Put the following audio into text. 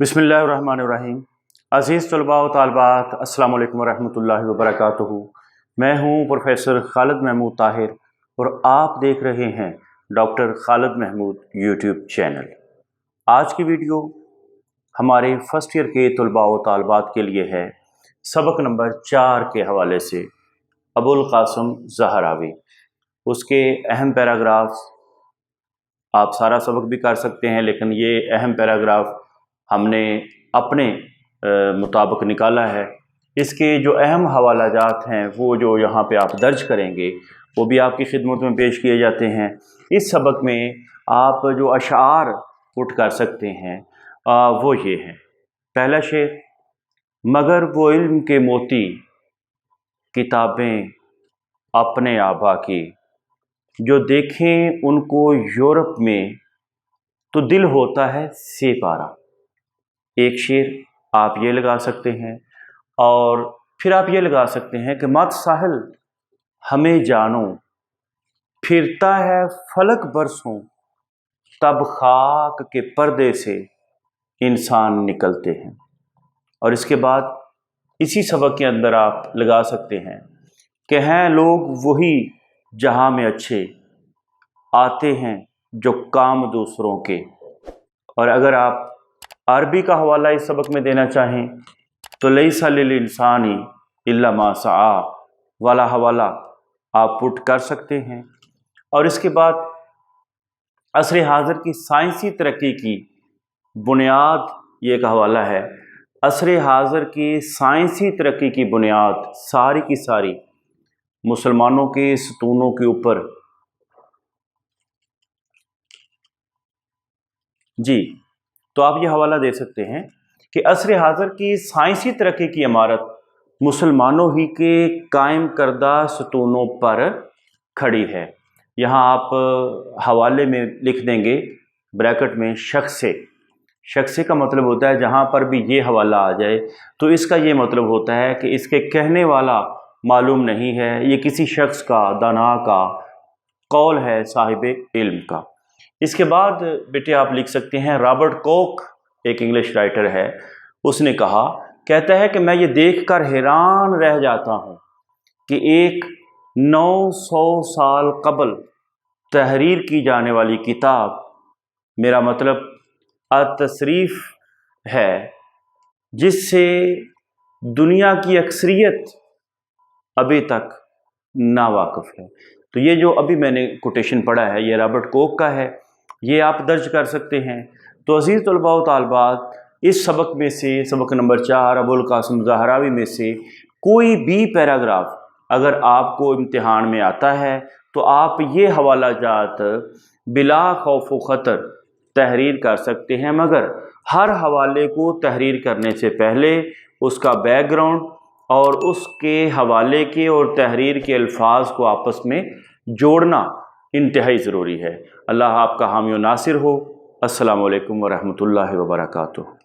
बिस्मिल्लाहिर्रहमानिर्रहीम। अज़ीज़ तलबा व तालिबात, अस्सलामु अलैकुम वरहमतुल्लाहि वबरकातुहू। मैं हूँ प्रोफेसर खालिद महमूद ताहिर और आप देख रहे हैं doctor Khalid Mahmood YouTube channel. आज की वीडियो हमारे फर्स्ट ईयर के तलबा व तालिबात के लिए है, सबक नंबर 4 के हवाले से अबुल कासिम ज़हरावी। उसके अहम पैराग्राफ्स, आप सारा सबक भी कर सकते हैं, लेकिन ये अहम पैराग्राफ हमने अपने मुताबिक निकाला है। इसके जो अहम हवाला जात हैं वो जो यहाँ पे आप दर्ज करेंगे वो भी आपकी खिदमत में पेश किए जाते हैं। इस सबक में आप जो अशार पुट कर सकते हैं वो ये हैं। पहला शेर, मगर वो इल्म के मोती किताबें अपने आबा की, जो देखें उनको यूरोप में तो दिल होता है सेपारा। एक शेर आप ये लगा सकते हैं और फिर आप ये लगा सकते हैं कि मत साहिल हमें जानो, फिरता है फलक बरसों, तब खाक के पर्दे से इंसान निकलते हैं। और इसके बाद इसी सबक के अंदर आप लगा सकते हैं कि हैं लोग वही जहां में अच्छे, आते हैं जो काम दूसरों के। और अगर आप अरबी का हवाला इस सबक में देना चाहें तो लैसा लिल इंसानी इल्ला मा सआ वाला हवाला आप पुट कर सकते हैं। और इसके बाद असर हाज़िर की साइंसी तरक्की की बुनियाद, ये एक हवाला है। असर हाज़िर की साइंसी तरक्की की बुनियाद सारी की सारी मुसलमानों के सतूनों के ऊपर जी। तो आप ये हवाला दे सकते हैं कि असर हाज़िर की साइंसी तरक्की की इमारत मुसलमानों ही के कायम करदा सतूनों पर खड़ी है। यहाँ आप हवाले में लिख देंगे ब्रैकेट में शख्से। शख्से का मतलब होता है जहाँ पर भी ये हवाला आ जाए तो इसका ये मतलब होता है कि इसके कहने वाला मालूम नहीं है, ये किसी शख्स का, दाना का कौल है, साहिब इल्म का। इसके बाद बेटे आप लिख सकते हैं, रॉबर्ट कोक एक इंग्लिश राइटर है, उसने कहा, कहता है कि मैं ये देखकर हैरान रह जाता हूँ कि एक 900 साल कबल तहरीर की जाने वाली किताब, मेरा मतलब अतसरीफ है, जिससे दुनिया की अक्सरियत अभी तक नावाकिफ है। तो ये जो अभी मैंने कोटेशन पढ़ा है ये रॉबर्ट कोक का है, ये आप दर्ज कर सकते हैं। तो अज़ीज़ तलबा व तालिबात, इस सबक में से सबक नंबर 4 अबुल कासिम ज़हरावी में से कोई भी पैराग्राफ अगर आपको इम्तिहान में आता है तो आप ये हवाला जात बिला खौफ व ख़तर तहरीर कर सकते हैं, मगर हर हवाले को तहरीर करने से पहले उसका बैकग्राउंड और उसके हवाले के और तहरीर के अल्फाज को आपस में जोड़ना इंतहाई ज़रूरी है। अल्लाह आपका हामी व नासिर हो। अस्सलामु अलैकुम वरहमतुल्लाहि वबरकातुहू।